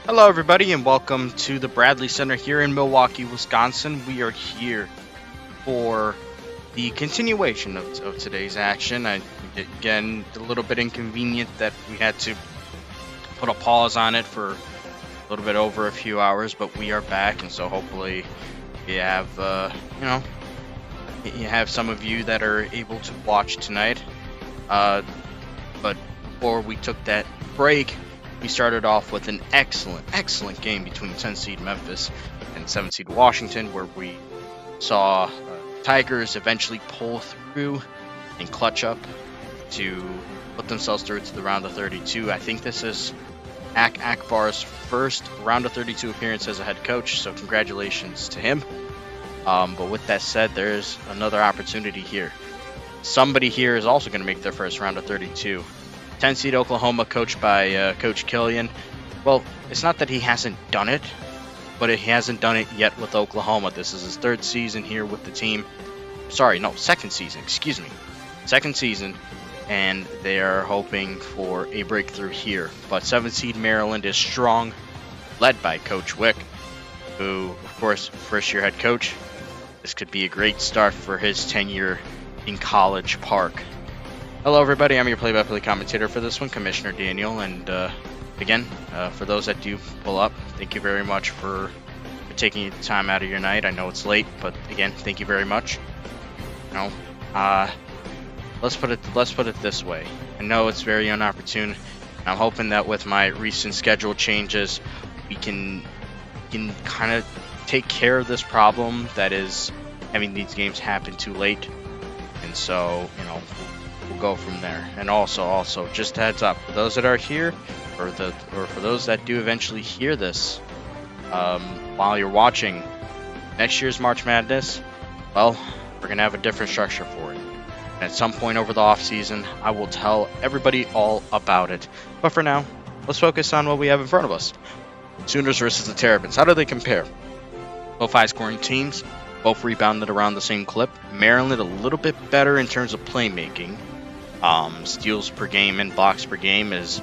Hello, everybody, and welcome to the Bradley Center here in Milwaukee, Wisconsin. We are here for the continuation of today's action. Again, a little bit inconvenient that we had to put a pause on it for a little bit over a few hours, but we are back, and so hopefully you have, you have some of you that are able to watch tonight. But before we took that break, we started off with an excellent game between 10 seed Memphis and 7 seed Washington, where we saw Tigers eventually pull through and clutch up to put themselves through to the round of 32. I think this is Akbar's first round of 32 appearance as a head coach, so congratulations to him. But with that said, there's another opportunity here. Somebody here is also going to make their first round of 32. 10 seed Oklahoma, coached by Coach Killian. Well, it's not that he hasn't done it, but he hasn't done it yet with Oklahoma. This is his third season here with the team. Second season, excuse me. Second season, and they are hoping for a breakthrough here. But 7 seed Maryland is strong, led by Coach Wick, who, of course, first-year head coach. This could be a great start for his tenure in College Park. Hello, everybody. I'm your play-by-play commentator for this one, Commissioner Daniel. And again, for those that do pull up, thank you very much for taking the time out of your night. I know it's late, but again, thank you very much. Let's put it this way. I know it's very inopportune. I'm hoping that with my recent schedule changes, we can kind of take care of this problem that is having these games happen too late. And so, we'll go from there. And also, just a heads up, for those that are here, or for those that do eventually hear this, while you're watching next year's March Madness, well, we're gonna have a different structure for it. And at some point over the off season, I will tell everybody all about it. But for now, let's focus on what we have in front of us. Sooners versus the Terrapins. How do they compare? Both high-scoring teams. Both rebounded around the same clip. Maryland a little bit better in terms of playmaking. Steals per game and blocks per game is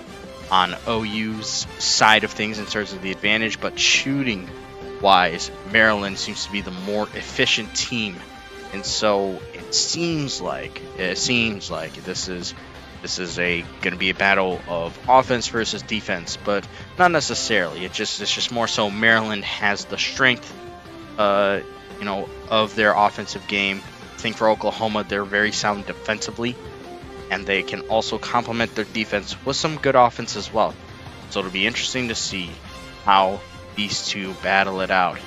on OU's side of things in terms of the advantage, but shooting-wise, Maryland seems to be the more efficient team, and so it seems like this is going to be a battle of offense versus defense, but not necessarily. It's just more so Maryland has the strength, of their offensive game. I think for Oklahoma, they're very sound defensively, and they can also complement their defense with some good offense as well. So it'll be interesting to see how these two battle it out,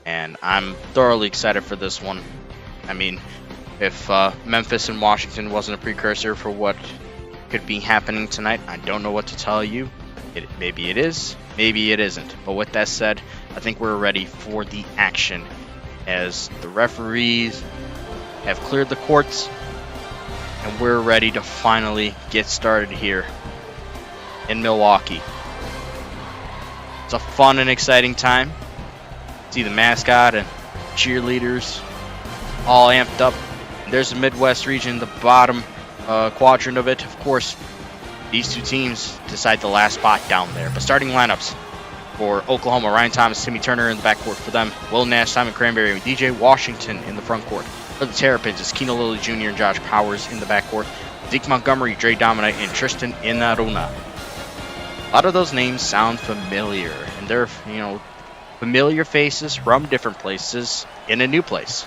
and I'm thoroughly excited for this one. I mean, if Memphis and Washington wasn't a precursor for what could be happening tonight, I don't know what to tell you. Maybe it is, maybe it isn't. But with that said, I think we're ready for the action, as the referees have cleared the courts, and we're ready to finally get started here in Milwaukee. It's a fun and exciting time. See the mascot and cheerleaders all amped up. There's the Midwest region, the bottom quadrant of it. Of course, these two teams decide the last spot down there. But starting lineups for Oklahoma: Ryan Thomas, Timmy Turner in the backcourt for them. Will Nash, Simon Cranberry, and DJ Washington in the front court. For the Terrapins, it's Keno Lilly Jr. and Josh Powers in the backcourt. Zeke Montgomery, Dre Dominite, and Tristan Inaruna. A lot of those names sound familiar, and they're, familiar faces from different places in a new place.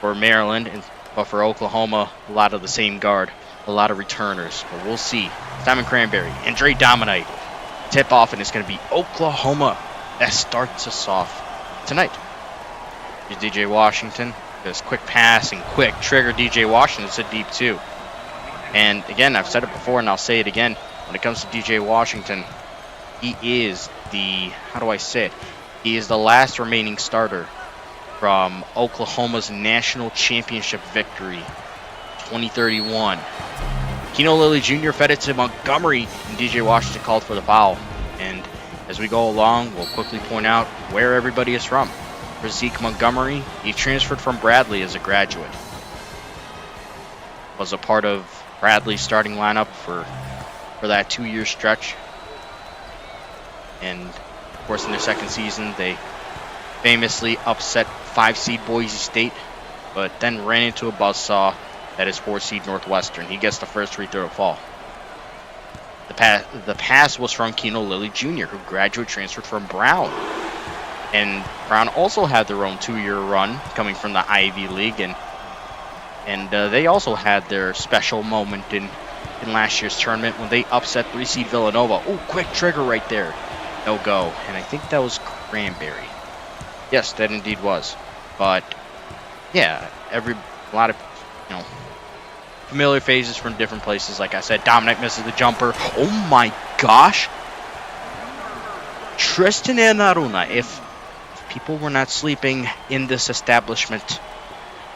For Maryland, but for Oklahoma, a lot of the same guard, a lot of returners. But we'll see. Simon Cranberry and Dre Dominite tip off, and it's going to be Oklahoma that starts us off tonight. Here's DJ Washington. This quick pass and quick trigger. DJ Washington. It's a deep two. And again, I've said it before and I'll say it again. When it comes to DJ Washington, he is the last remaining starter from Oklahoma's national championship victory, 2031. Keno Lilly Jr. fed it to Montgomery, and DJ Washington called for the foul. And as we go along, we'll quickly point out where everybody is from. For Zeke Montgomery, he transferred from Bradley as a graduate. Was a part of Bradley's starting lineup for that 2-year stretch. And of course, in their second season, they famously upset 5-seed Boise State, but then ran into a buzzsaw that is 4-seed Northwestern. He gets the first free throw to fall. The pass was from Keno Lilly Jr., who graduate transferred from Brown. And Brown also had their own 2-year run coming from the Ivy League, and they also had their special moment in last year's tournament when they upset 3-seed Villanova. Oh, quick trigger right there. No go. And I think that was Cranberry. Yes, that indeed was. But yeah, a lot of, familiar faces from different places. Like I said, Dominic misses the jumper. Oh my gosh. Tristan Enaruna. If people were not sleeping in this establishment,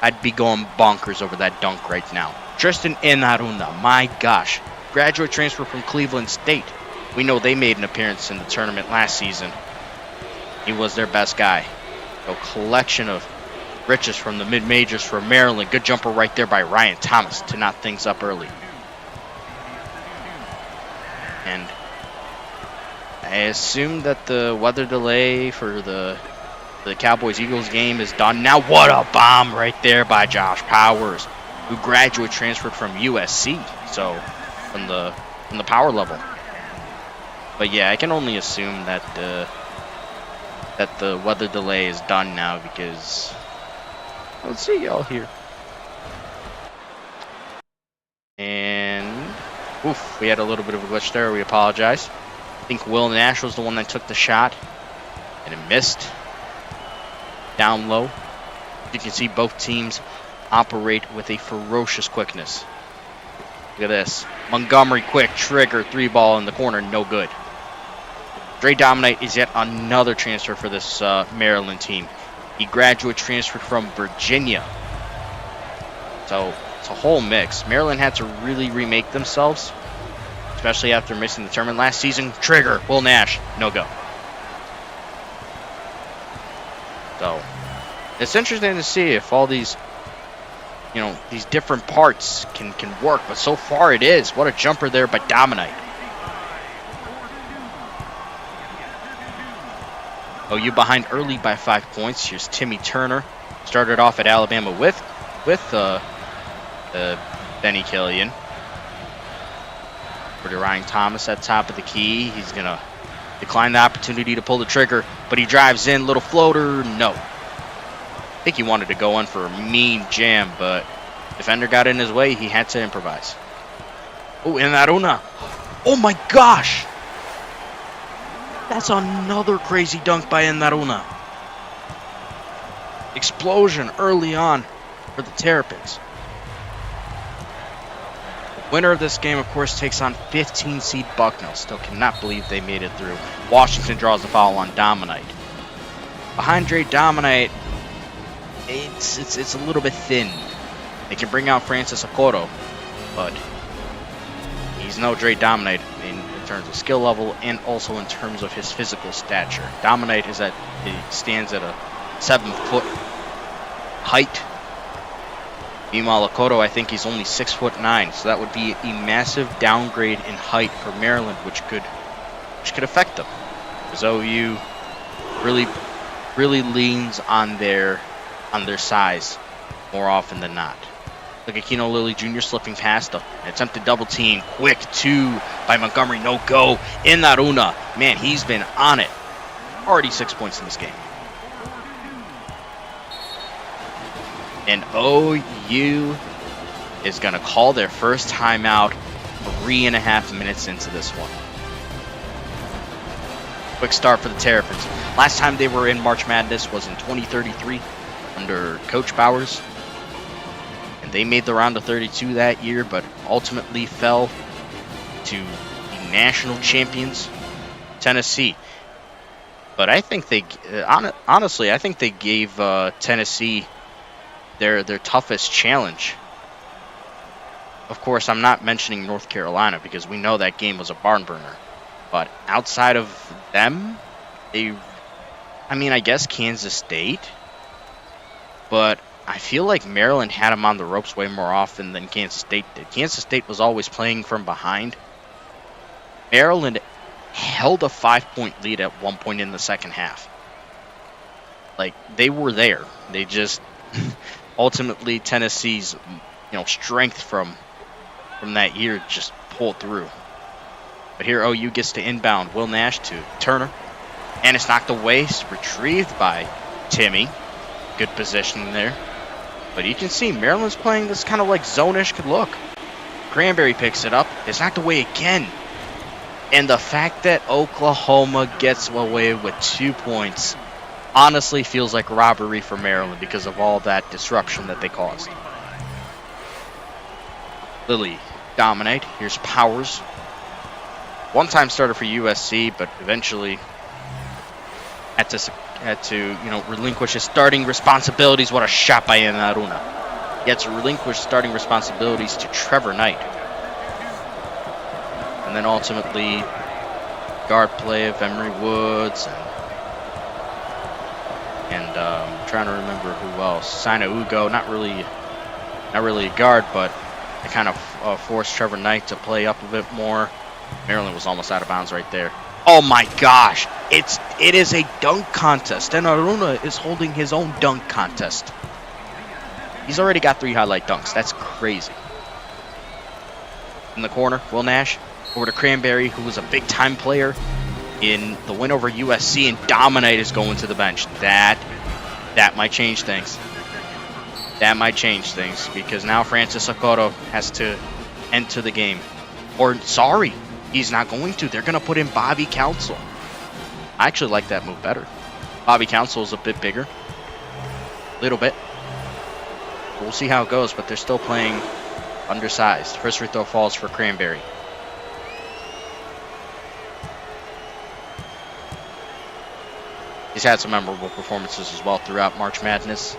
I'd be going bonkers over that dunk right now. Tristan Enaruna, my gosh. Graduate transfer from Cleveland State. We know they made an appearance in the tournament last season. He was their best guy. A collection of riches from the mid-majors for Maryland. Good jumper right there by Ryan Thomas to knot things up early. And I assume that the weather delay for the Cowboys-Eagles game is done. Now what a bomb right there by Josh Powers, who graduate transferred from USC, so from the power level. But yeah, I can only assume that the weather delay is done now, because let's see y'all here. And oof, we had a little bit of a glitch there. We apologize. I think Will Nash was the one that took the shot, and it missed. Down low. You can see both teams operate with a ferocious quickness. Look at this. Montgomery, quick trigger, 3-ball in the corner, no good. Dre Dominite is yet another transfer for this Maryland team. He graduate transferred from Virginia. So it's a whole mix. Maryland had to really remake themselves, especially after missing the tournament last season. Trigger, Will Nash, no go. So it's interesting to see if all these, these different parts can work. But so far it is. What a jumper there by Dominite. OU behind early by 5 points. Here's Timmy Turner. Started off at Alabama with Benny Killian. For Ryan Thomas at top of the key. He's going to decline the opportunity to pull the trigger, but he drives in. Little floater, no. I think he wanted to go in for a mean jam, but defender got in his way. He had to improvise. Oh, Enaruna. Oh my gosh. That's another crazy dunk by Enaruna. Explosion early on for the Terrapins. The winner of this game, of course, takes on 15-seed Bucknell. Still cannot believe they made it through. Washington draws the foul on Dominite. Behind Dre Dominite, it's a little bit thin. They can bring out Francis Okoro, but he's no Dre Dominite in terms of skill level and also in terms of his physical stature. Dominite he stands at a 7-foot height. Meanwhile, Okoro, I think he's only 6'9", so that would be a massive downgrade in height for Maryland, which could affect them. Because OU really leans on their size more often than not. Look at Keno Lilly Jr. slipping past them. Attempted double team. Quick 2 by Montgomery. No go. Enaruna. Man, he's been on it. Already 6 points in this game. And OU is going to call their first timeout 3.5 minutes into this one. Quick start for the Terrapins. Last time they were in March Madness was in 2033 under Coach Bowers. And they made the round of 32 that year, but ultimately fell to the national champions, Tennessee. But I think honestly, I think they gave Tennessee their toughest challenge. Of course, I'm not mentioning North Carolina because we know that game was a barn burner. But outside of them, I guess Kansas State. But I feel like Maryland had them on the ropes way more often than Kansas State did. Kansas State was always playing from behind. Maryland held a 5-point lead at one point in the second half. Like, they were there. They just ultimately Tennessee's strength from that year just pulled through. But here OU gets to inbound. Will Nash to Turner. And it's knocked away. It's retrieved by Timmy. Good position there. But you can see Maryland's playing this kind of like zone-ish look. Cranberry picks it up. It's knocked away again. And the fact that Oklahoma gets away with 2 points honestly feels like robbery for Maryland because of all that disruption that they caused. Lilly dominate. Here's Powers. One-time starter for USC, but eventually had to relinquish his starting responsibilities. What a shot by Enaruna. He had to relinquish starting responsibilities to Trevor Knight. And then ultimately guard play of Emory Woods and I'm trying to remember who else. Sina Ugo, not really a guard, but they kind of forced Trevor Knight to play up a bit more. Maryland was almost out of bounds right there. Oh my gosh, it is a dunk contest, and Aruna is holding his own dunk contest. He's already got 3 highlight dunks. That's crazy. In the corner, Will Nash over to Cranberry, who was a big-time player in the win over USC, and Dominate is going to the bench. That might change things. That might change things because now Francis Okoro has to enter the game. Or, sorry, he's not going to. They're going to put in Bobby Council. I actually like that move better. Bobby Council is a bit bigger. Little bit. We'll see how it goes, but they're still playing undersized. First free throw falls for Cranberry. He's had some memorable performances as well throughout March Madness.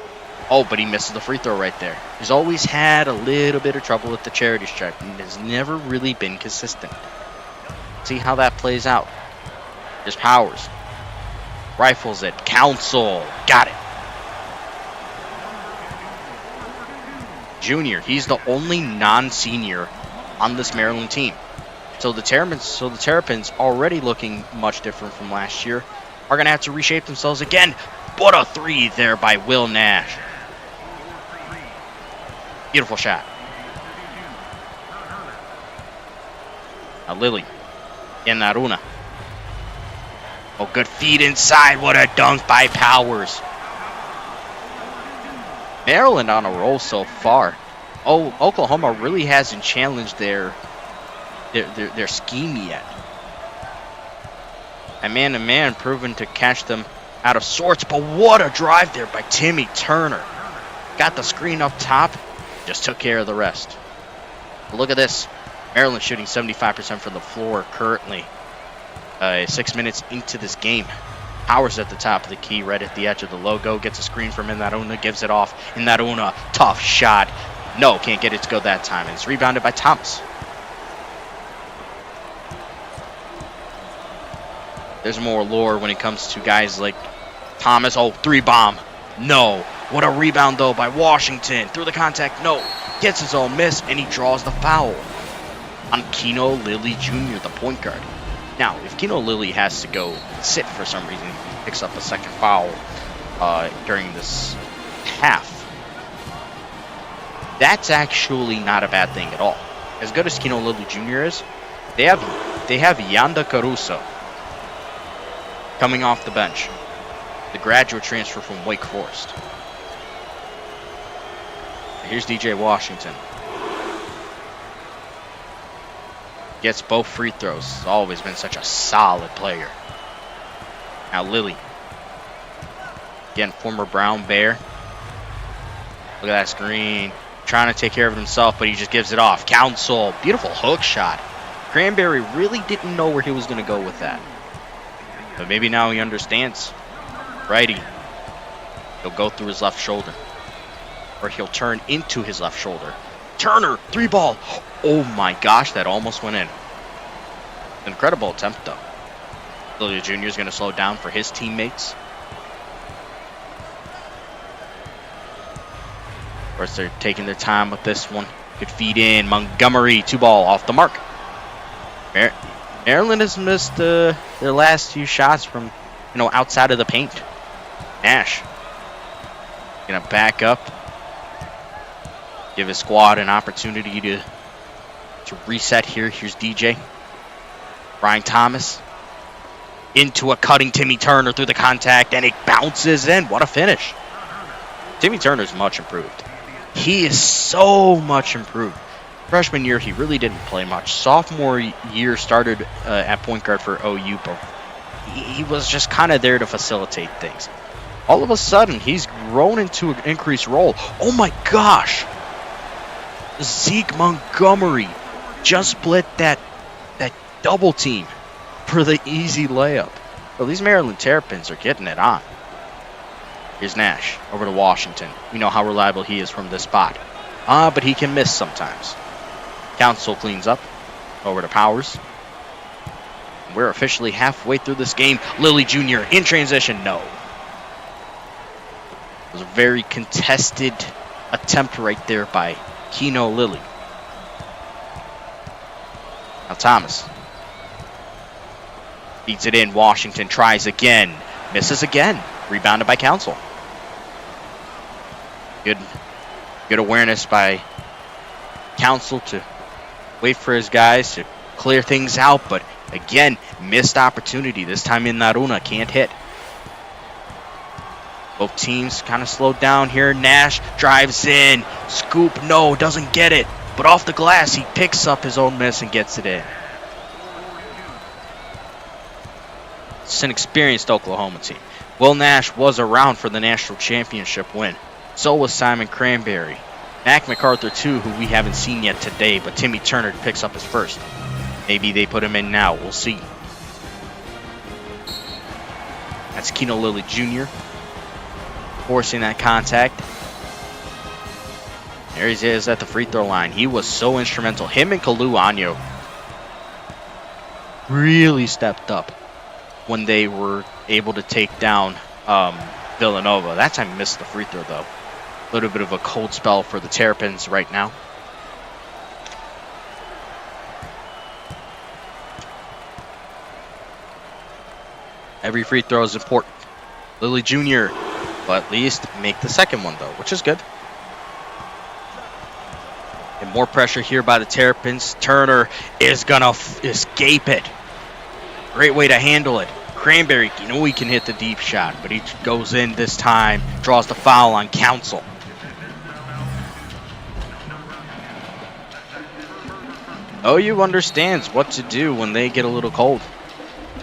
Oh, but he misses the free throw right there. He's always had a little bit of trouble with the charity stripe and has never really been consistent. See how that plays out. There's Powers. Rifles it. Council. Got it. Junior. He's the only non-senior on this Maryland team. So the Terrapins, already looking much different from last year, are going to have to reshape themselves again. What a 3 there by Will Nash. Beautiful shot. Now Lilly. Enaruna. Oh, good feed inside. What a dunk by Powers. Maryland on a roll so far. Oh, Oklahoma really hasn't challenged their scheme yet. And man-to-man proven to catch them out of sorts. But what a drive there by Timmy Turner. Got the screen up top. Just took care of the rest. But look at this. Maryland shooting 75% from the floor currently. 6 minutes into this game. Powers at the top of the key, right at the edge of the logo. Gets a screen from Enaruna, gives it off. Enaruna, tough shot. No, can't get it to go that time. And it's rebounded by Thomas. There's more lore when it comes to guys like Thomas. Oh, 3 bomb. No. What a rebound, though, by Washington. Through the contact, no. Gets his own miss, and he draws the foul on Keno Lilly Jr., the point guard. Now, if Keno Lilly has to go sit for some reason, he picks up a second foul during this half. That's actually not a bad thing at all. As good as Keno Lilly Jr. is, they have Yanda Caruso coming off the bench. The graduate transfer from Wake Forest. Here's DJ Washington. Gets both free throws. He's always been such a solid player. Now Lilly. Again, former Brown Bear. Look at that screen. Trying to take care of himself, but he just gives it off. Council. Beautiful hook shot. Cranberry really didn't know where he was going to go with that. But maybe now he understands. Righty. He'll go through his left shoulder. Or he'll turn into his left shoulder. Turner, 3 ball. Oh my gosh, that almost went in. Incredible attempt, though. Lilly Jr. is going to slow down for his teammates. Of course, they're taking their time with this one. Good feed in. Montgomery, 2 ball off the mark. Maryland has missed their last few shots from, outside of the paint. Nash gonna back up, give his squad an opportunity to reset here. Here's DJ. Brian Thomas into a cutting Timmy Turner through the contact, and it bounces in. What a finish. Timmy Turner's much improved. He is so much improved. Freshman year, he really didn't play much. Sophomore year started at point guard for OU, but he was just kind of there to facilitate things. All of a sudden, he's grown into an increased role. Oh my gosh! Zeke Montgomery just split that double team for the easy layup. Well, these Maryland Terrapins are getting it on. Here's Nash over to Washington. We know how reliable he is from this spot. But he can miss sometimes. Council cleans up. Over to Powers. We're officially halfway through this game. Lilly Jr. in transition. No. It was a very contested attempt right there by Keno Lilly. Now Thomas. Beats it in. Washington tries again. Misses again. Rebounded by Council. Good awareness by Council to wait for his guys to clear things out, but again, missed opportunity. This time in Naruna can't hit. Both teams kind of slowed down here. Nash drives in. Scoop, no, doesn't get it. But off the glass, he picks up his own miss and gets it in. It's an experienced Oklahoma team. Will Nash was around for the national championship win. So was Simon Cranberry. Mac MacArthur too, who we haven't seen yet today, but Timmy Turner picks up his first. Maybe they put him in now. We'll see. That's Keno Lilly Jr. forcing that contact. There he is at the free throw line. He was so instrumental. Him and Kalu Anyo really stepped up when they were able to take down Villanova. That time missed the free throw though. A little bit of a cold spell for the Terrapins right now. Every free throw is important. Lilly Jr. but at least make the second one though, which is good. And more pressure here by the Terrapins. Turner is gonna escape it. Great way to handle it. Cranberry, he can hit the deep shot, but he goes in this time, draws the foul on Council. OU understands what to do when they get a little cold.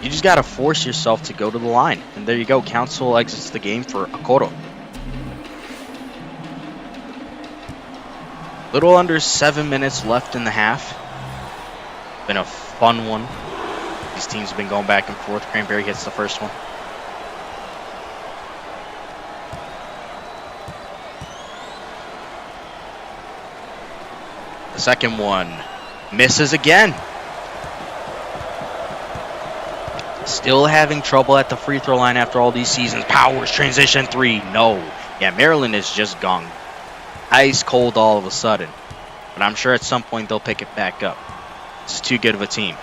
You just got to force yourself to go to the line. And there you go. Council exits the game for Okoro. Little under 7 minutes left in the half. Been a fun one. These teams have been going back and forth. Cranberry hits the first one. The second one misses again. Still having trouble at the free throw line after all these seasons. Powers, transition three. No. Yeah, Maryland is just gone ice cold all of a sudden. But I'm sure at some point they'll pick it back up. This is too good of a team.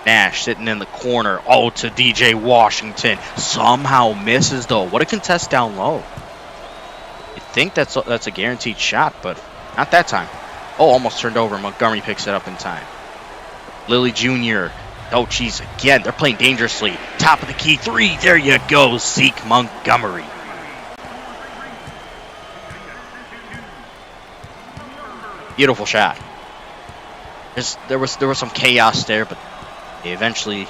Nash sitting in the corner. Oh, to DJ Washington. Somehow misses though. What a contest down low. You think that's a guaranteed shot, but not that time. Oh, almost turned over. Montgomery picks it up in time. Lilly Jr. Oh, geez, again, they're playing dangerously. Top of the key three. There you go, Zeke Montgomery. Beautiful shot. There was some chaos there, but they eventually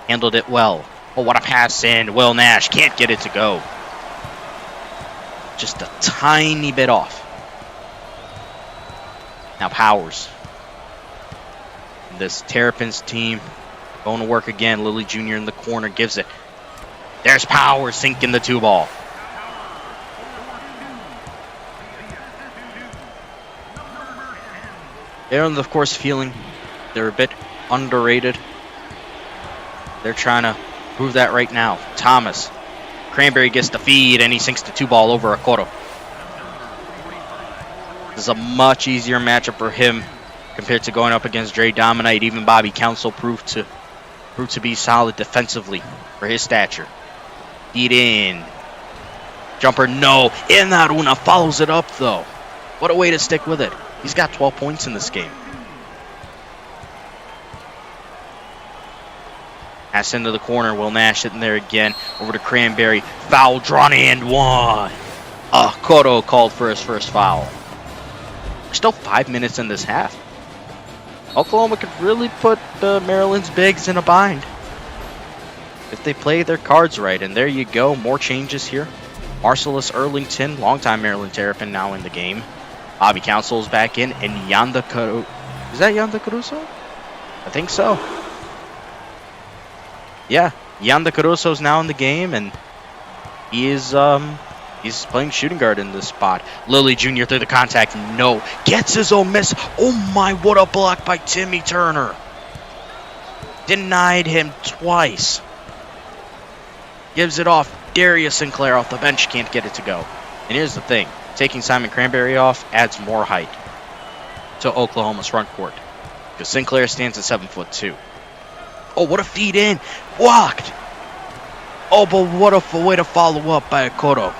handled it well. Oh, what a pass in. Will Nash can't get it to go. Just a tiny bit off. Now Powers. This Terrapins team going to work again. Lilly Jr. in the corner gives it. There's Powers sinking the two ball. They're, of course, feeling they're a bit underrated. They're trying to prove that right now. Thomas. Cranberry gets the feed, and he sinks the two ball over Okoro. This is a much easier matchup for him compared to going up against Dre Dominite. Even Bobby Council proved to proved to be solid defensively for his stature. Feed in. Jumper, no. Enaruna follows it up, though. What a way to stick with it. He's got 12 points in this game. Pass into the corner. Will Nash sitting there again. Over to Cranberry. Foul drawn and one. Cotto called for his first foul. There's still 5 minutes in this half. Oklahoma could really put Maryland's bigs in a bind if they play their cards right. And there you go. More changes here. Marcellus Earlington, longtime Maryland Terrapin, now in the game. Bobby Council is back in. And Yanda Caruso. Is that Yanda Caruso? I think so. Yeah, Yanda Caruso is now in the game, and he is he's playing shooting guard in this spot. Lilly Jr. through the contact, no. Gets his own miss. Oh my, what a block by Timmy Turner. Denied him twice. Gives it off. Darius Sinclair off the bench, can't get it to go. And here's the thing, taking Simon Cranberry off adds more height to Oklahoma's front court, because Sinclair stands at 7'2". Oh, what a feed in. Blocked. Oh, but what a way to follow up by Cotto.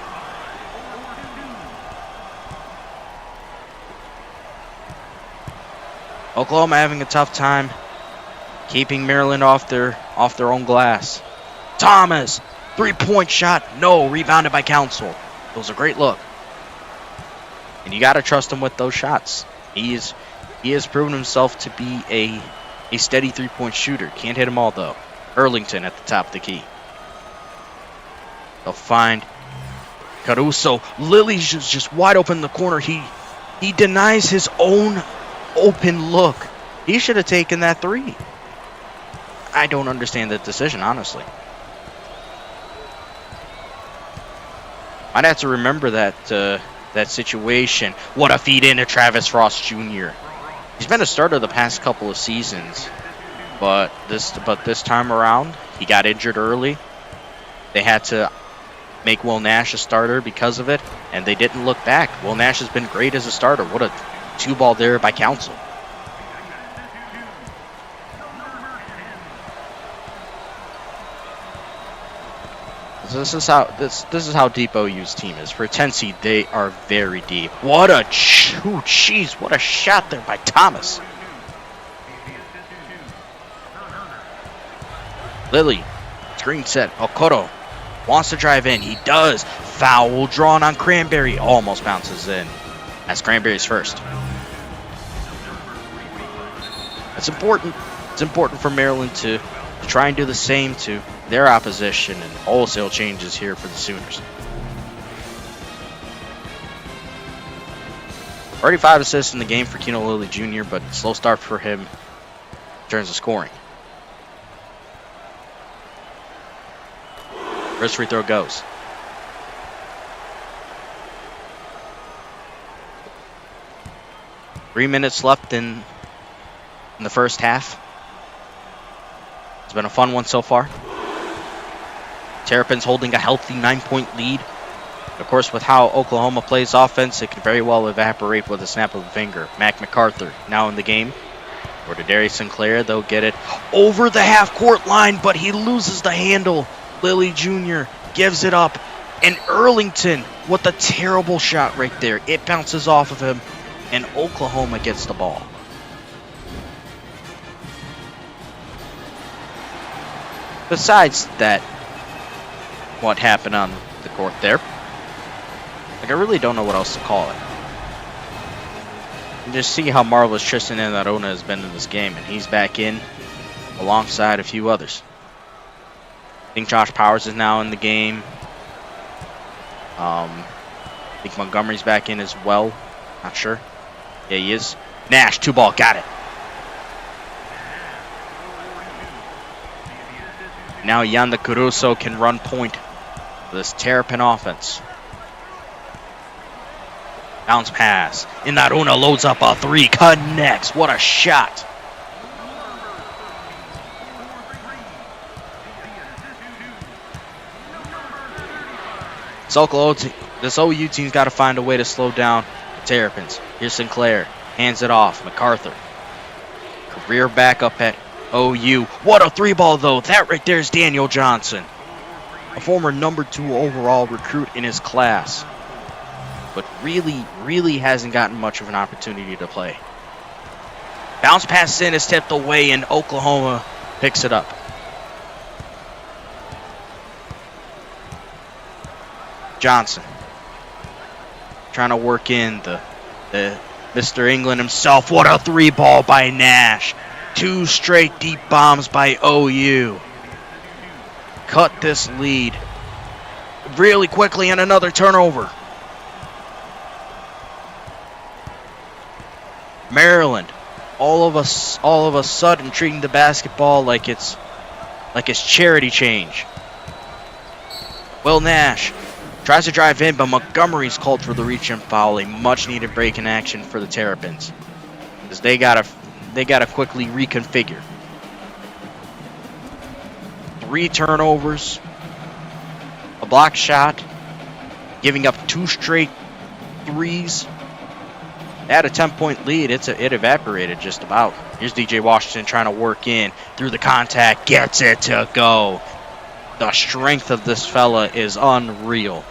Oklahoma having a tough time keeping Maryland off their own glass. Thomas, 3-point shot. No, rebounded by Council. It was a great look. And you got to trust him with those shots. He has proven himself to be a steady 3-point shooter. Can't hit them all, though. Earlington at the top of the key. They'll find Caruso. Lilly's just wide open in the corner. He denies his own open look. He should have taken that three. I don't understand that decision, honestly. I'd have to remember that situation. What a feed in to Travis Frost Jr. He's been a starter the past couple of seasons, but this time around, he got injured early. They had to make Will Nash a starter because of it, and they didn't look back. Will Nash has been great as a starter. What a two-ball there by Council. This is how deep OU's team is. For a 10 seed, they are very deep. What a what a shot there by Thomas. Lilly, screen set. Cotto wants to drive in. He does. Foul drawn on Cranberry. Almost bounces in. That's Cranberry's first. That's important. It's important for Maryland to try and do the same to their opposition, and wholesale changes here for the Sooners. Already 5 assists in the game for Keno Lilly Jr., but slow start for him in terms of scoring. First free throw goes. Three minutes left in the first half. It's been a fun one so far. Terrapins holding a healthy 9-point lead. Of course, with how Oklahoma plays offense, it could very well evaporate with a snap of a finger. Mac MacArthur now in the game. Or to Darius Sinclair, they'll get it over the half-court line, but he loses the handle. Lilly Jr. gives it up. And Earlington, what a terrible shot right there. It bounces off of him, and Oklahoma gets the ball. Besides that, what happened on the court there, like, I really don't know what else to call it. You just see how marvelous Tristan Enaruna has been in this game, and he's back in alongside a few others. I think Josh Powers is now in the game. I think Montgomery's back in as well. Not sure. Yeah, he is. Nash, 2-ball, got it. Now Yanda Caruso can run point for this Terrapin offense. Bounce pass. Enaruna loads up a 3. Connects. What a shot. This OU team's got to find a way to slow down the Terrapins. Here's Sinclair. Hands it off. MacArthur. Career backup at OU. What a three ball though. That right there is Daniel Johnson, a former number 2 overall recruit in his class, but really hasn't gotten much of an opportunity to play. Bounce pass in is tipped away and Oklahoma picks it up. Johnson trying to work in the Mr. England himself. What a three ball by Nash. 2 straight deep bombs by OU. Cut this lead really quickly and another turnover. Maryland, all of a sudden treating the basketball like it's charity change. Will Nash tries to drive in, but Montgomery's called for the reach and foul. A much needed break in action for the Terrapins, because they gotta quickly reconfigure. 3 turnovers, a block shot, giving up 2 straight threes. They had a 10-point lead. It evaporated just about. Here's DJ Washington trying to work in through the contact, gets it to go. The strength of this fella is unreal.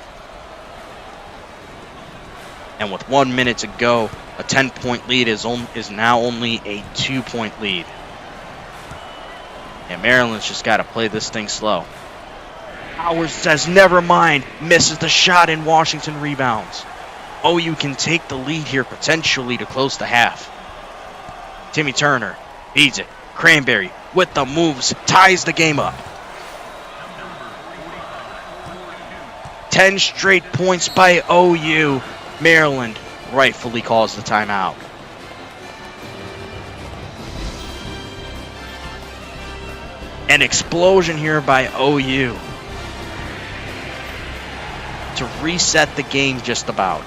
And with 1 minute to go, a 10-point lead is now only a 2-point lead. And Maryland's just got to play this thing slow. Howard says, never mind, misses the shot, and Washington rebounds. OU can take the lead here potentially to close the half. Timmy Turner feeds it. Cranberry with the moves, ties the game up. 10 straight points by OU. Maryland rightfully calls the timeout. An explosion here by OU to reset the game just about.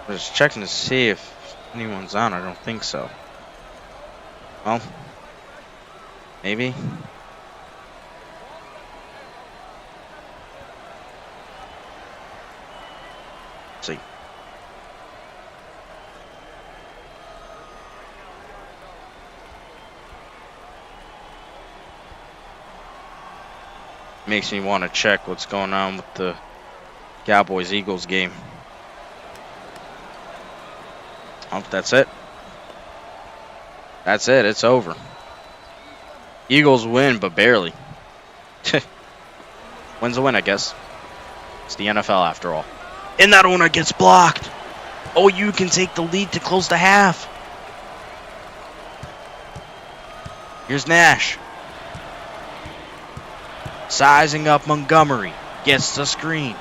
I'm just checking to see if anyone's on. I don't think so. Well, maybe. Let's see. Makes me want to check what's going on with the Cowboys-Eagles game. Oh, that's it. That's it. It's over. Eagles win, but barely. Win's a win, I guess. It's the NFL after all. And that one gets blocked. OU can take the lead to close the half. Here's Nash. Sizing up Montgomery. Gets the screen.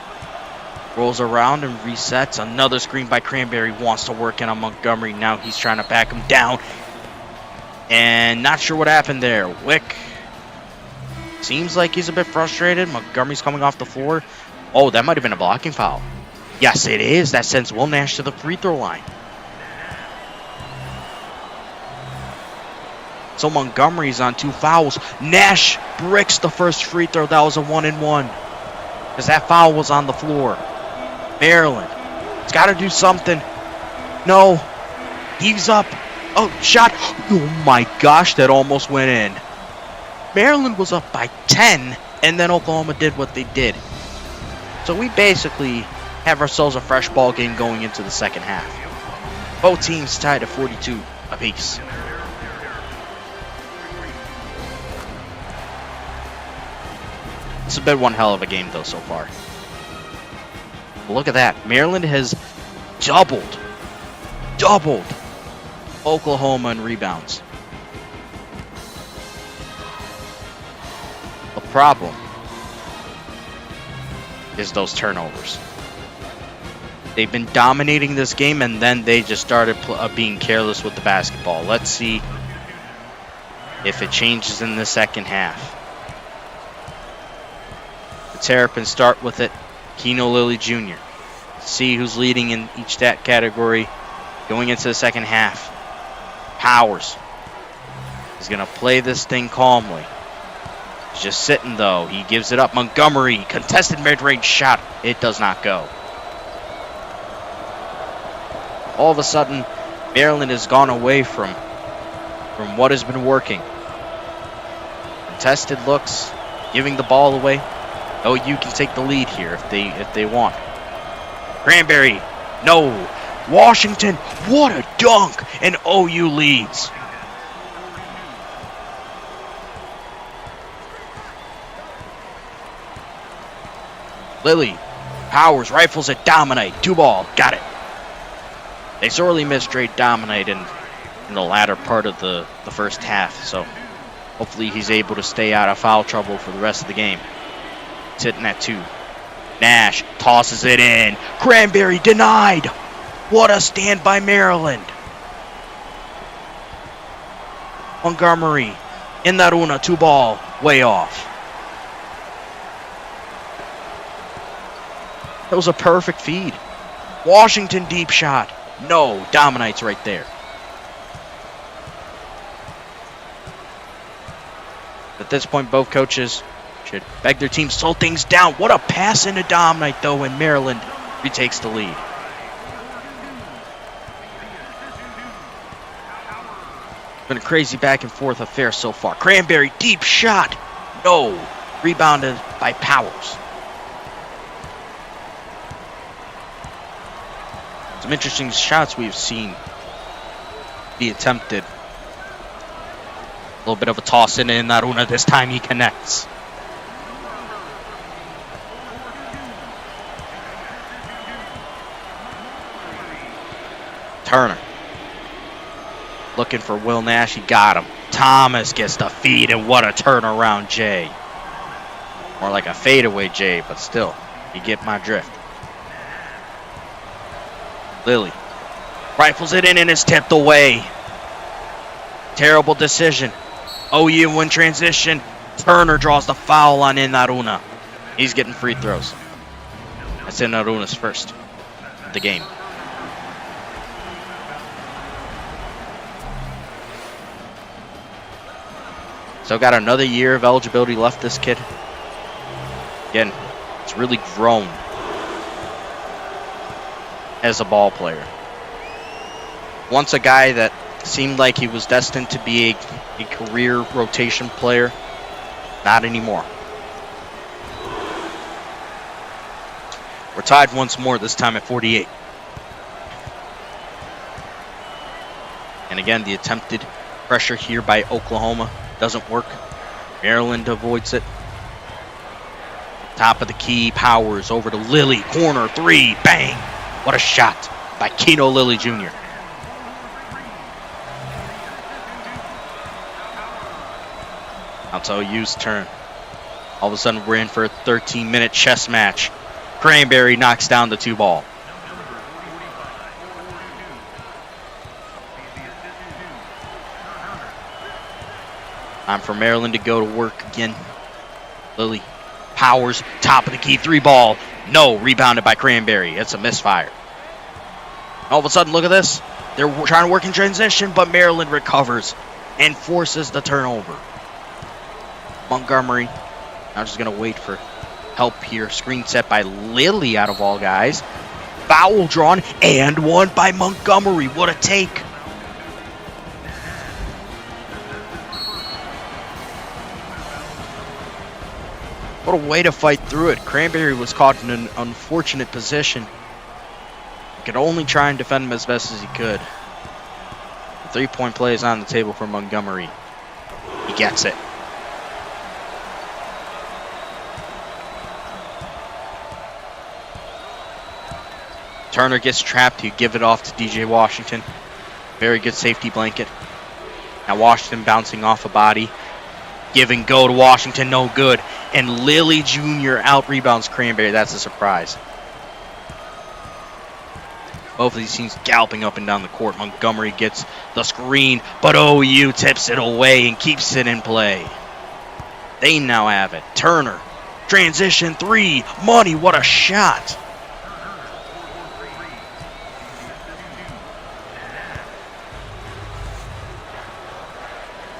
Rolls around and resets. Another screen by Cranberry. Wants to work in on Montgomery. Now he's trying to back him down. And not sure what happened there. Wick seems like he's a bit frustrated. Montgomery's coming off the floor. Oh, that might have been a blocking foul. Yes, it is. That sends Will Nash to the free throw line. So Montgomery's on 2 fouls. Nash bricks the first free throw. That was a 1-and-1. Because that foul was on the floor. Maryland, it's got to do something. No, he's up. Oh, shot. Oh my gosh, that almost went in. Maryland was up by 10, and then Oklahoma did what they did. So we basically have ourselves a fresh ball game going into the second half. Both teams tied at 42 apiece. It's been one hell of a game though so far. Look at that. Maryland has doubled Oklahoma in rebounds. The problem is those turnovers. They've been dominating this game, and then they just started being careless with the basketball. Let's see if it changes in the second half. The Terrapins start with it. Keno Lilly Jr. See who's leading in each stat category going into the second half. Powers is going to play this thing calmly. He's just sitting though. He gives it up. Montgomery, contested mid-range shot. It does not go. All of a sudden, Maryland has gone away from what has been working. Contested looks, giving the ball away. OU can take the lead here if they want. Cranberry, no. Washington, what a dunk! And OU leads. Lilly, Powers, rifles it, dominate. 2-ball, got it. They sorely missed straight dominate in the latter part of the first half, so hopefully he's able to stay out of foul trouble for the rest of the game. Sitting at 2. Nash tosses it in. Cranberry denied. What a stand by Maryland. Montgomery in that 2-ball, way off. That was a perfect feed. Washington deep shot. No, dominates right there. At this point, both coaches should beg their team, slow things down. What a pass into dominate, though, and Maryland retakes the lead. It's been a crazy back and forth affair so far. Cranberry, deep shot. No, rebounded by Powers. Some interesting shots we've seen be attempted. A little bit of a toss in Naruna. This time he connects. Turner looking for Will Nash. He got him. Thomas gets the feed, and what a turnaround, Jay. More like a fadeaway, Jay, but still, you get my drift. Lilly rifles it in and is tipped away. Terrible decision. OU in transition. Turner draws the foul on Enaruna. He's getting free throws. That's Enaruna's first of the game. So got another year of eligibility left, this kid. Again, it's really grown as a ball player. Once a guy that seemed like he was destined to be a career rotation player, not anymore. We're tied once more, this time at 48. And again, the attempted pressure here by Oklahoma doesn't work. Maryland avoids it. Top of the key, Powers over to Lilly. Corner 3, bang! What a shot by Keno Lilly Jr. Now it's OU's turn. All of a sudden, we're in for a 13-minute chess match. Cranberry knocks down the 2-ball. Time for Maryland to go to work again. Lilly, Powers, top of the key, 3-ball. No, rebounded by Cranberry. It's a misfire. All of a sudden, look at this. They're trying to work in transition, but Maryland recovers and forces the turnover. Montgomery, now just going to wait for help here. Screen set by Lilly, out of all guys. Foul drawn, and one by Montgomery. What a take. What a way to fight through it. Cranberry was caught in an unfortunate position. He could only try and defend him as best as he could. The 3-point play is on the table for Montgomery. He gets it. Turner gets trapped. You give it off to DJ Washington. Very good safety blanket. Now Washington bouncing off a body. Give and go to Washington, no good. And Lilly Jr. out rebounds Cranberry. That's a surprise. Both of these teams galloping up and down the court. Montgomery gets the screen, but OU tips it away and keeps it in play. They now have it. Turner, transition 3, money, what a shot.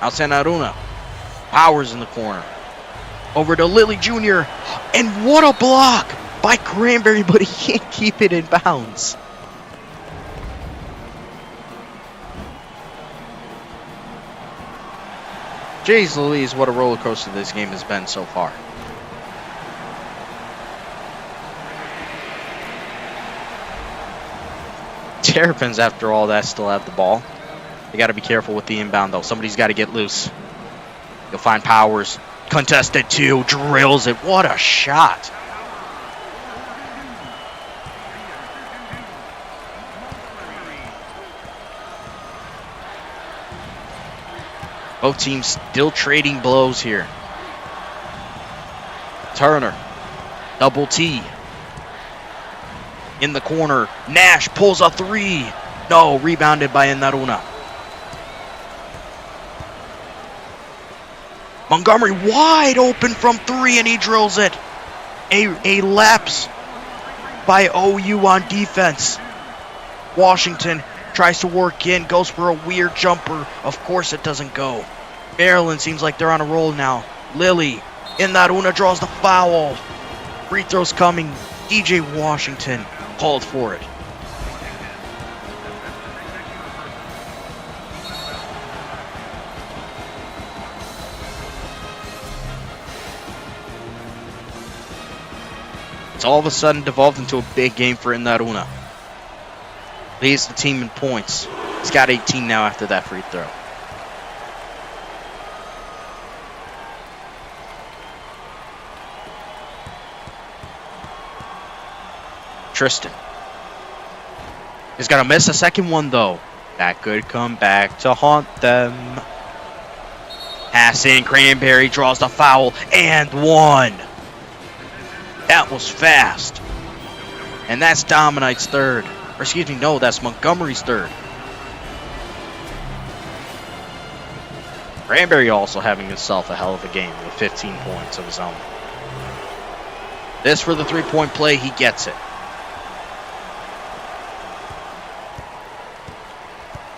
Now Enaruna. Powers in the corner. Over to Lilly Jr. And what a block by Cranberry, but he can't keep it in bounds. Jeez Louise, what a roller coaster this game has been so far. Terrapins, after all that, still have the ball. They got to be careful with the inbound, though. Somebody's got to get loose. You'll find Powers. Contested 2. Drills it. What a shot. Both teams still trading blows here. Turner. Double T. In the corner. Nash pulls a 3. No, rebounded by Enaruna. Montgomery wide open from 3 and he drills it. A lapse by OU on defense. Washington tries to work in, goes for a weird jumper. Of course it doesn't go. Maryland seems like they're on a roll now. Lilly, Enaruna draws the foul. Free throws coming. DJ Washington called for it. It's all of a sudden devolved into a big game for Enaruna. Leads the team in points. He's got 18 now after that free throw. Tristan. He's going to miss a second one, though. That could come back to haunt them. Pass in. Cranberry draws the foul. And 1. That was fast. And that's Dominite's third. Or excuse me, no, that's Montgomery's third. Cranberry also having himself a hell of a game with 15 points of his own. This for the three-point play, he gets it.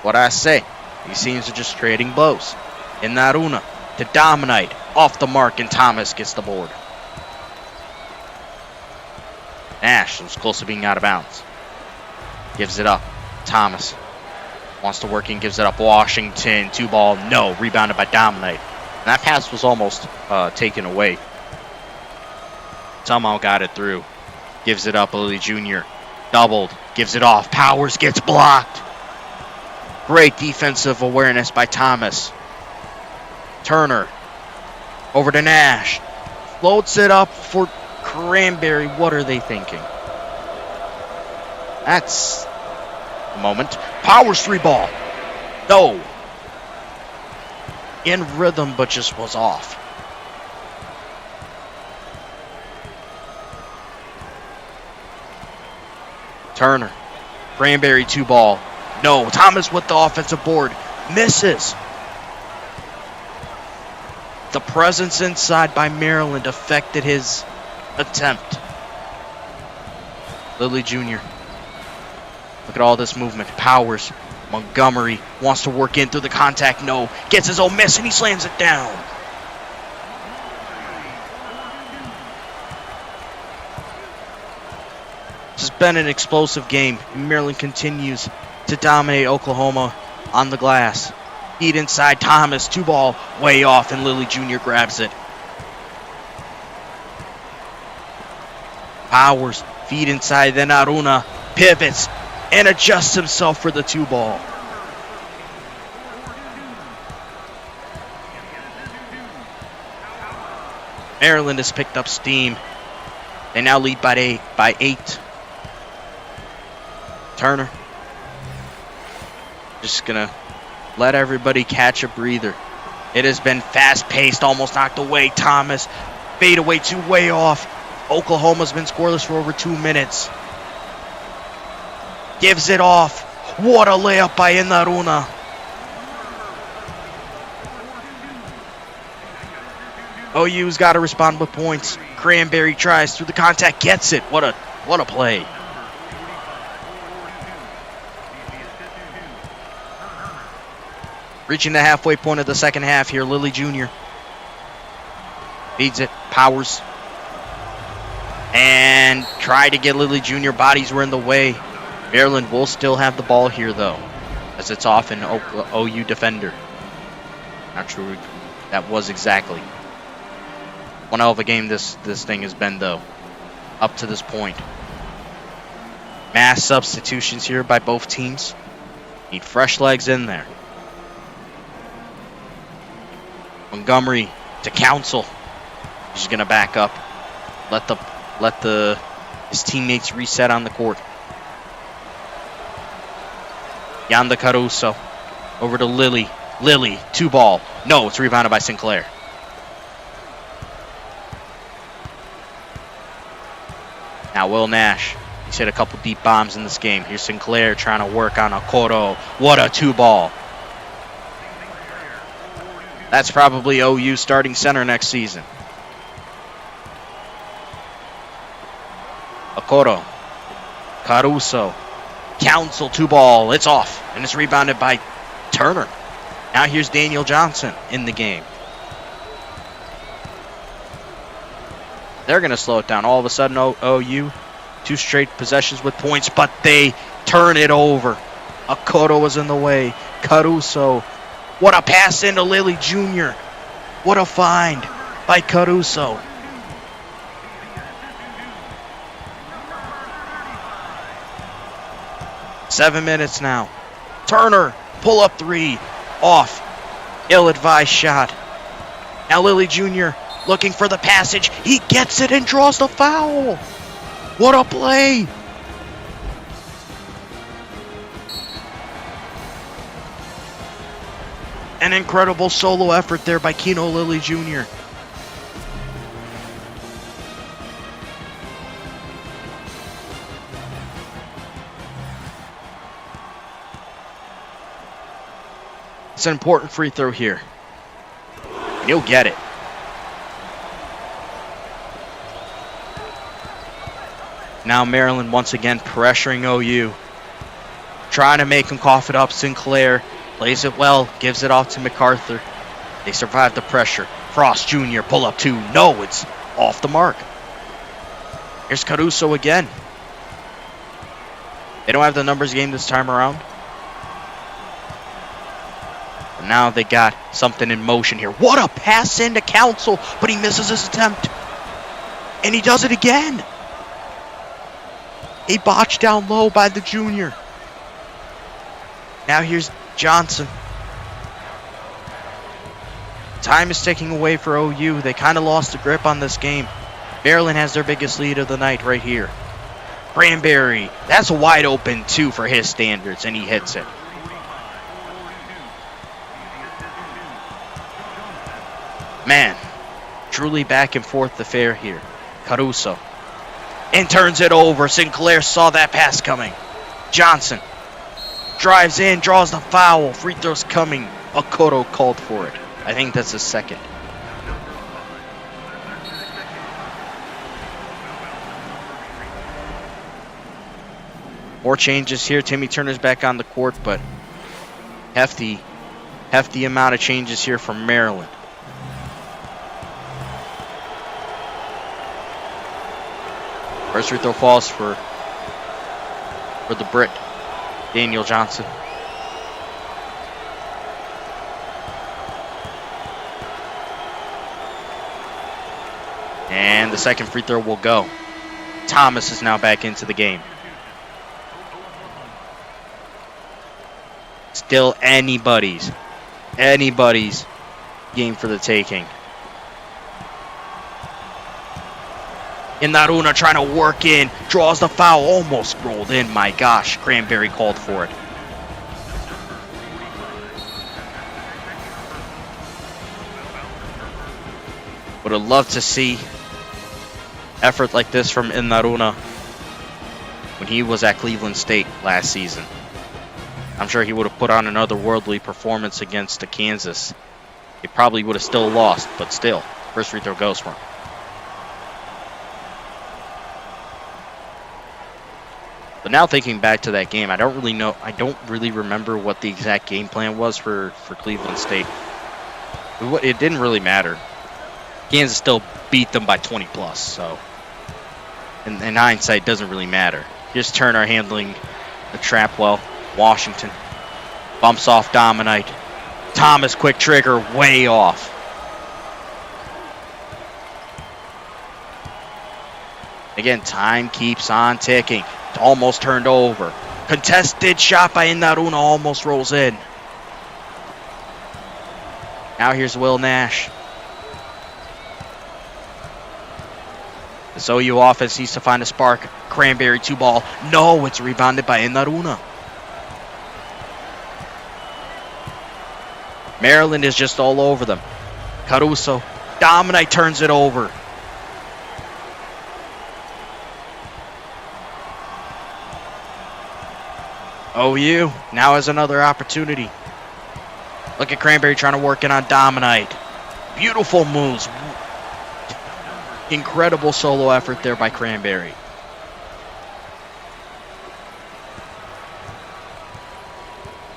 What I say, these teams are just trading blows. Enaruna to Dominite, off the mark, and Thomas gets the board. Nash was close to being out of bounds. Gives it up. Thomas wants to work in, gives it up. Washington, 2-ball, no. Rebounded by Dominite. And that pass was almost taken away. Somehow got it through. Gives it up. Lilly Jr. doubled. Gives it off. Powers gets blocked. Great defensive awareness by Thomas. Turner. Over to Nash. Floats it up for Cranberry. What are they thinking? That's the moment. Powers 3-ball. No. In rhythm, but just was off. Turner. Cranberry 2-ball. No. Thomas with the offensive board. Misses. The presence inside by Maryland affected his attempt. Lilly Jr. Look at all this movement. Powers. Montgomery wants to work in through the contact. No. Gets his own miss and he slams it down. This has been an explosive game. Maryland continues to dominate Oklahoma on the glass. Feed inside. Thomas. 2-ball. Way off and Lilly Jr. grabs it. Powers. Feed inside. Then Aruna pivots and adjusts himself for the 2-ball. Maryland has picked up steam. They now lead by 8. Turner. Just gonna let everybody catch a breather. It has been fast-paced, almost knocked away. Thomas, fade away 2, way off. Oklahoma's been scoreless for over 2 minutes. Gives it off. What a layup by Enaruna. OU's got to respond with points. Cranberry tries through the contact, gets it. What a play. Reaching the halfway point of the second half here, Lilly Jr. Feeds it. powers and try to get Lilly Jr. Bodies were in the way. Maryland will still have the ball here, though, as it's off an OU defender. Not sure who that was exactly. One hell of a game this thing has been, though, up to this point. Mass substitutions here by both teams. Need fresh legs in there. Montgomery to Council. He's going to back up. Let his teammates reset on the court. Yanda Caruso over to Lilly. Lilly, 2-ball. No, it's rebounded by Sinclair. Now Will Nash. He's hit a couple deep bombs in this game. Here's Sinclair trying to work on Okoro. What a 2-ball. That's probably OU starting center next season. Okoro. Caruso. Council, 2-ball. It's off. And it's rebounded by Turner. Now here's Daniel Johnson in the game. They're going to slow it down. All of a sudden, OU, 2 straight possessions with points, but they turn it over. Okoro was in the way. Caruso. What a pass into Lilly Jr. What a find by Caruso. Seven minutes now. Turner, pull up 3, off. Ill-advised shot. Now Lilly Jr. looking for the passage. He gets it and draws the foul. What a play. An incredible solo effort there by Keno Lilly Jr. It's an important free throw here. And he'll get it. Now Maryland once again pressuring OU. Trying to make him cough it up. Sinclair plays it well, gives it off to MacArthur. They survive the pressure. Frost Jr. pull up 2. No, it's off the mark. Here's Caruso again. They don't have the numbers game this time around. And now they got something in motion here. What a pass into Council, but he misses his attempt. And he does it again. A botch down low by the junior. Now here's Johnson. Time is ticking away for OU. They kind of lost the grip on this game. Maryland has their biggest lead of the night right here. Cranberry. That's a wide open 2 for his standards, and he hits it. Man, truly back and forth affair here. Caruso. And turns it over. Sinclair saw that pass coming. Johnson drives in, draws the foul. Free throw's coming. Okoro called for it. I think that's his second. More changes here. Timmy Turner's back on the court, but hefty amount of changes here from Maryland. First free throw falls for the Brit, Daniel Johnson. And the second free throw will go. Thomas is now back into the game. Still anybody's game for the taking. Inaruna trying to work in, draws the foul, almost rolled in. My gosh, Cranberry called for it. Would have loved to see effort like this from Inaruna when he was at Cleveland State last season. I'm sure he would have put on an otherworldly performance against the Kansas. He probably would have still lost, but still, first free throw goes for him. But now thinking back to that game, I don't really remember what the exact game plan was for Cleveland State. It didn't really matter. Kansas still beat them by 20 plus. So, in hindsight, it doesn't really matter. Here's Turner handling the trap well. Washington bumps off Dominite. Thomas, quick trigger, way off. Again, time keeps on ticking. Almost turned over. Contested shot by Donnarumma, almost rolls in. Now here's Will Nash. The OU offense needs to find a spark. Cranberry 2-ball. No, it's rebounded by Donnarumma. Maryland is just all over them. Caruso. Dominite turns it over. OU now has another opportunity. Look at Cranberry trying to work it on Dominite. Beautiful moves. Incredible solo effort there by Cranberry.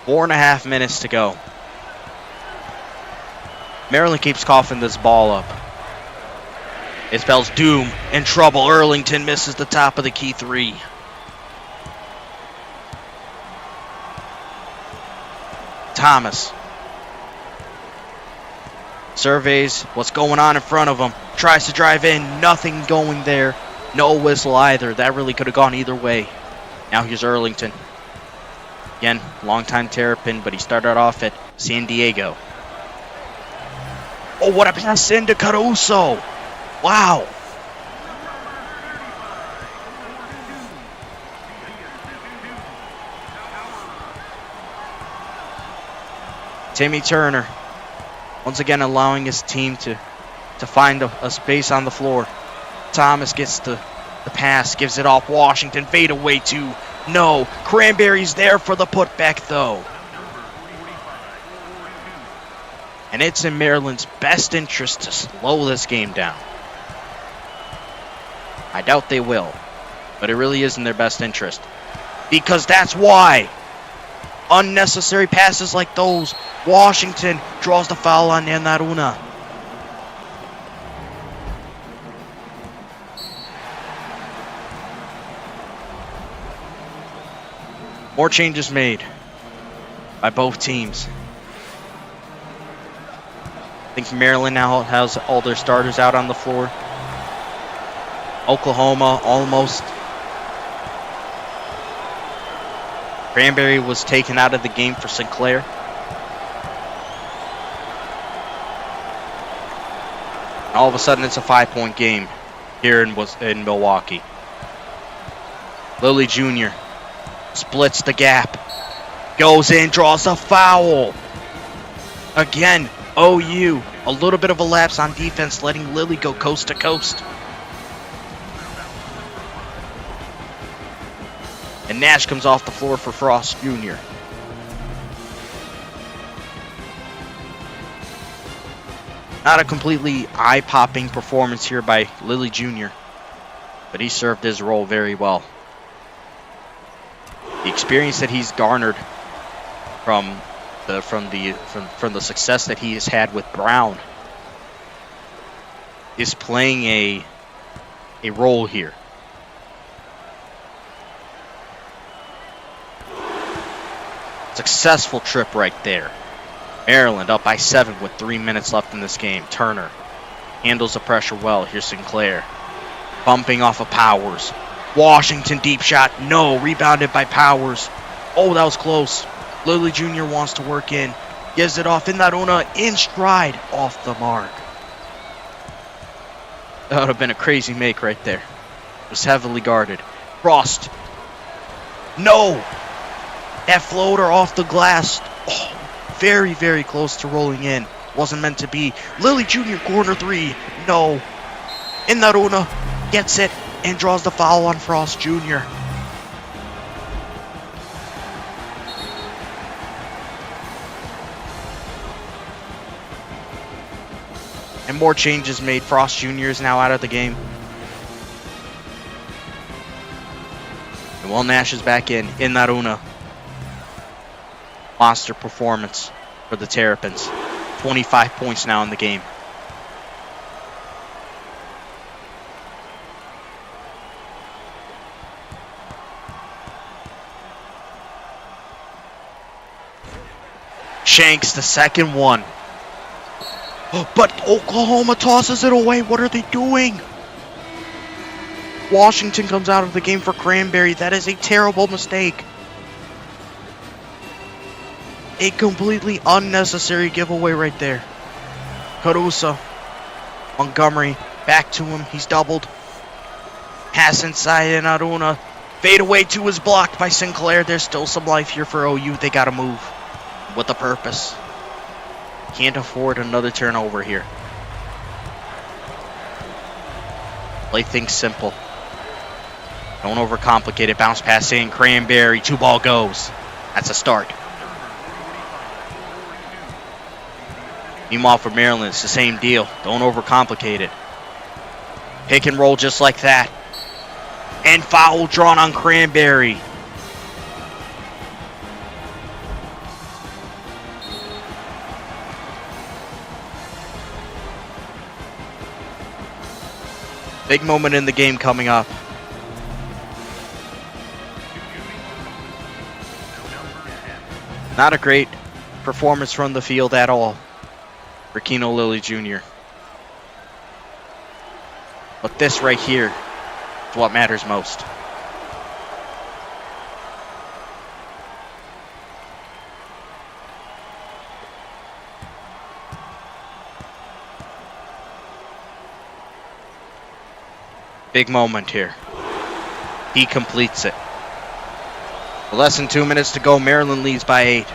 Four and a half minutes to go. Maryland keeps coughing this ball up. It spells doom and trouble. Earlington misses the top of the key three. Thomas surveys what's going on in front of him. Tries to drive in. Nothing going there. No whistle either. That really could have gone either way. Now here's Earlington. Again, longtime Terrapin, but he started off at San Diego. Oh, what a pass into Caruso. Wow. Timmy Turner, once again allowing his team to find a space on the floor. Thomas gets the pass, gives it off. Washington, fade away too. No, Cranberry's there for the putback though. And it's in Maryland's best interest to slow this game down. I doubt they will, but it really is in their best interest. Because that's why. Unnecessary passes like those. Washington draws the foul on Donnarumma. More changes made by both teams. I think Maryland now has all their starters out on the floor. Oklahoma almost. Cranberry was taken out of the game for Sinclair. All of a sudden, it's a 5-point game here in Milwaukee. Lilly Jr. splits the gap. Goes in, draws a foul. Again, OU, a little bit of a lapse on defense, letting Lilly go coast to coast. And Nash comes off the floor for Frost Jr. Not a completely eye-popping performance here by Lilly Jr., but he served his role very well. The experience that he's garnered from the success that he has had with Brown is playing a role here. Successful trip right there. Maryland up by 7 with 3 minutes left in this game. Turner handles the pressure well. Here's Sinclair. Bumping off of Powers. Washington deep shot. No. Rebounded by Powers. Oh, that was close. Lilly Jr. wants to work in. Gives it off. Donnarumma in stride. Off the mark. That would have been a crazy make right there. It was heavily guarded. Frost. No. That floater off the glass. Oh, very, very close to rolling in. Wasn't meant to be. Lilly Jr. corner three. No. Donnarumma gets it and draws the foul on Frost Jr. And more changes made. Frost Jr. is now out of the game. And Will Nash is back in. Donnarumma. Monster performance for the Terrapins. 25 points now in the game. Shanks the second one. But Oklahoma tosses it away. What are they doing? Washington comes out of the game for Cranberry. That is a terrible mistake. A completely unnecessary giveaway right there. Caruso. Montgomery. Back to him. He's doubled. Pass inside and Aruna. Fade away to is blocked by Sinclair. There's still some life here for OU. They got to move. With a purpose. Can't afford another turnover here. Play things simple. Don't overcomplicate it. Bounce pass in. Cranberry. 2-ball goes. That's a start. Meanwhile for Maryland, it's the same deal. Don't overcomplicate it. Pick and roll just like that. And foul drawn on Cranberry. Big moment in the game coming up. Not a great performance from the field at all for Keno Lilly Jr. But this right here is what matters most. Big moment here. He completes it. Less than 2 minutes to go. Maryland leads by 8.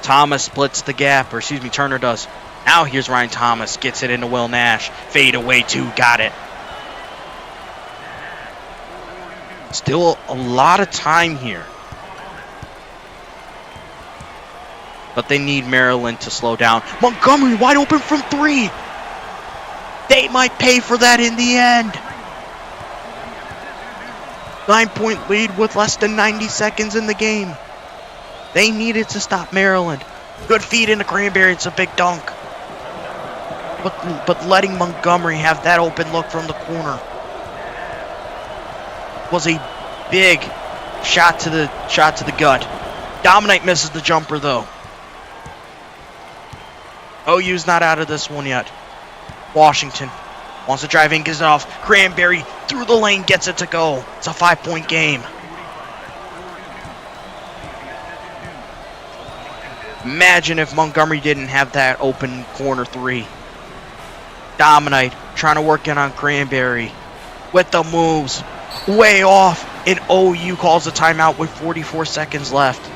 Thomas splits the gap, or excuse me, Turner does. Now here's Ryan Thomas. Gets it into Will Nash. Fade away two. Got it. Still a lot of time here. But they need Maryland to slow down. Montgomery wide open from 3. They might pay for that in the end. 9-point lead with less than 90 seconds in the game. They needed to stop Maryland. Good feed into Cranberry. It's a big dunk. But letting Montgomery have that open look from the corner was a big shot to the gut. Dominic misses the jumper though. OU's not out of this one yet. Washington wants to drive in, gets it off. Cranberry through the lane, gets it to go. It's a 5-point game. Imagine if Montgomery didn't have that open corner 3. Dominic trying to work in on Cranberry with the moves. Way off, and OU calls a timeout with 44 seconds left.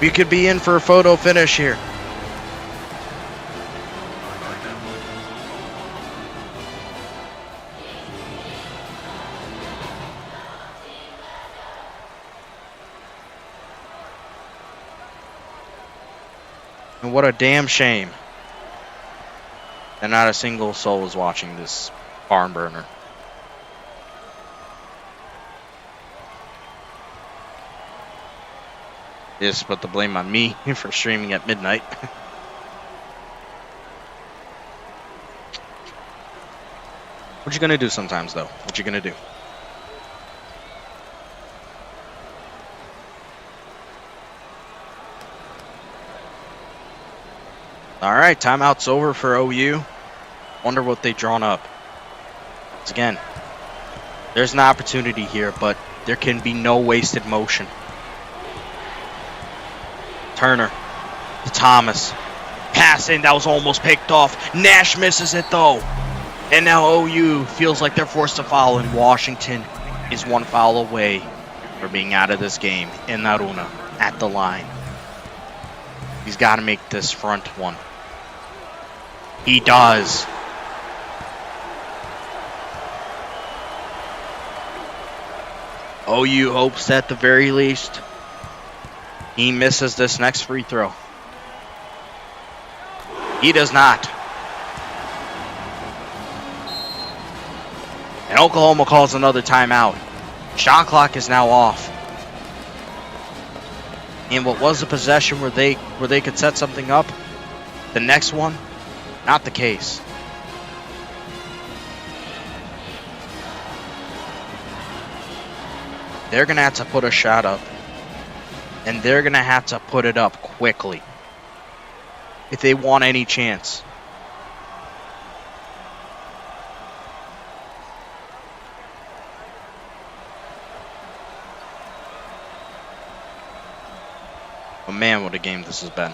We could be in for a photo finish here. And what a damn shame that not a single soul is watching this barn burner. Yes, but the blame on me for streaming at midnight. What you gonna do sometimes, though? What you gonna do? All right, timeout's over for OU. Wonder what they've drawn up. Once again, there's an opportunity here, but there can be no wasted motion. Turner to Thomas. Pass in, that was almost picked off. Nash misses it though. And now OU feels like they're forced to foul, and Washington is one foul away from being out of this game. And Aruna at the line. He's got to make this front one. He does. OU hopes at the very least he misses this next free throw. He does not. And Oklahoma calls another timeout. Shot clock is now off. And what was a possession where they could set something up, the next one, not the case. they're going to have to put a shot up. And they're going to have to put it up quickly if they want any chance. But man, what a game this has been.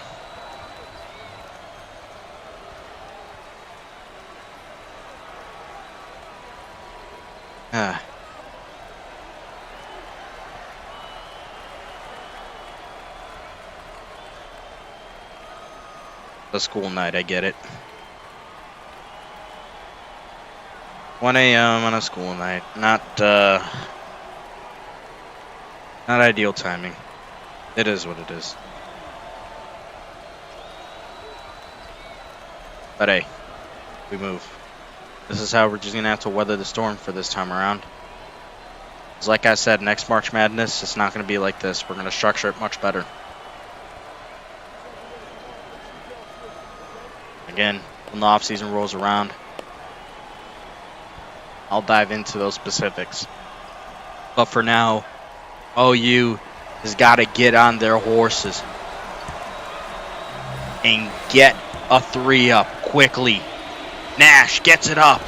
The school night, I get it. 1 a.m. on a school night. Not ideal timing. It is what it is. But hey, we move. This is how we're just going to have to weather the storm for this time around. Because like I said, next March Madness, it's not going to be like this. We're going to structure it much better. Again, when the offseason rolls around, I'll dive into those specifics. But for now, OU has got to get on their horses and get a 3 up quickly. Nash gets it up.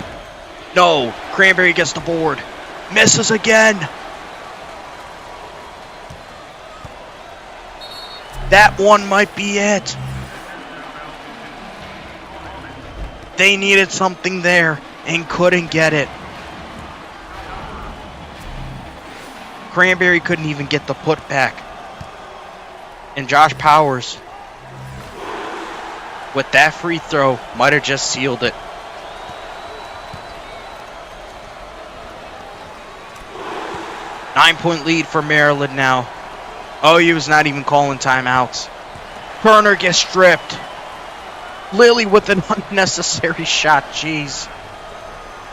No, Cranberry gets the board. Misses again. That one might be it. They needed something there and couldn't get it. Cranberry couldn't even get the putback. And Josh Powers, with that free throw, might have just sealed it. Nine-point lead for Maryland now. OU is not even calling timeouts. Turner gets stripped. Lilly with an unnecessary shot, jeez.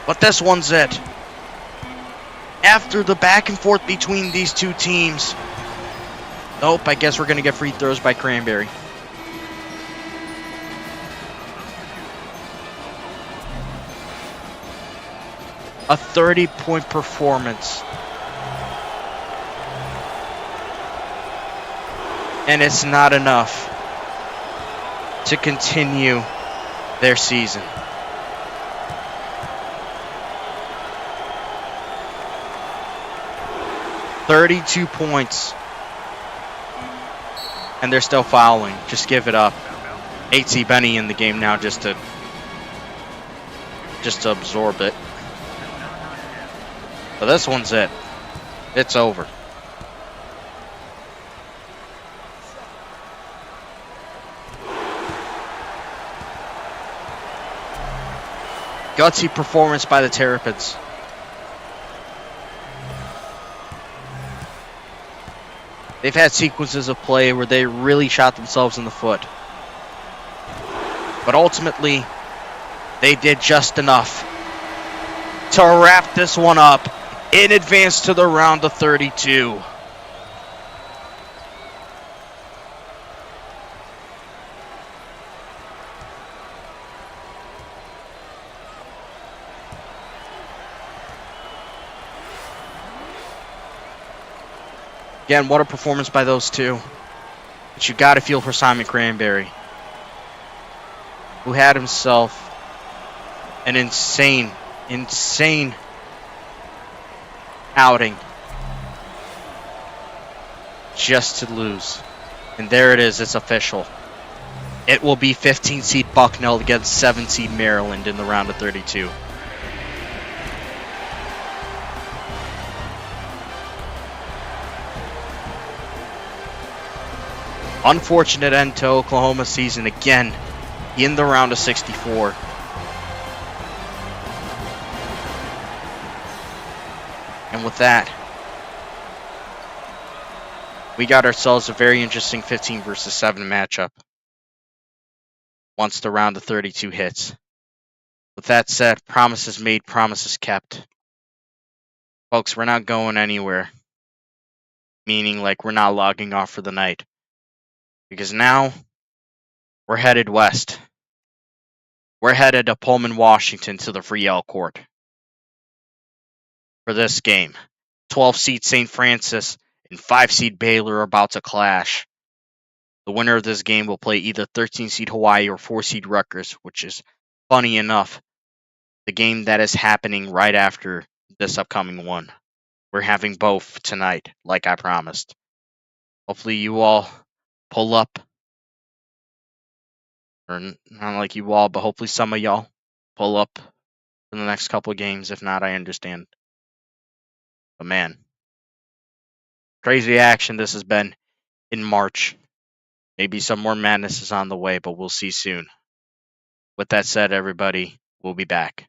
But this one's it. After the back and forth between these two teams. Nope, I guess we're going to get free throws by Cranberry. A 30-point performance. And it's not enough to continue their season. "32 points. And they're still fouling. Just give it up. 8C Benny in the game now just to absorb it. But this one's it. It's over. Gutsy performance by the Terrapins. They've had sequences of play where they really shot themselves in the foot. But ultimately, they did just enough to wrap this one up in advance to the round of 32. Again, what a performance by those two. But you got to feel for Simon Cranberry, who had himself an insane outing just to lose. And there it is, it's official. It will be 15 seed Bucknell against 7 seed Maryland in the round of 32. Unfortunate end to Oklahoma season again in the round of 64. And with that, we got ourselves a very interesting 15 versus 7 matchup once the round of 32 hits. With that said, promises made, promises kept. Folks, we're not going anywhere. Meaning, like, we're not logging off for the night. Because now, we're headed west. We're headed to Pullman, Washington, to the Free L Court for this game. 12 seed St. Francis and 5 seed Baylor are about to clash. The winner of this game will play either 13 seed Hawaii or 4 seed Rutgers, which is funny enough, the game that is happening right after this upcoming one. We're having both tonight, like I promised. Hopefully, you all pull up, or not like you all, but hopefully, some of y'all pull up for the next couple of games. If not, I understand. But man, crazy action this has been in March. Maybe some more madness is on the way, but we'll see soon. With that said, everybody, we'll be back.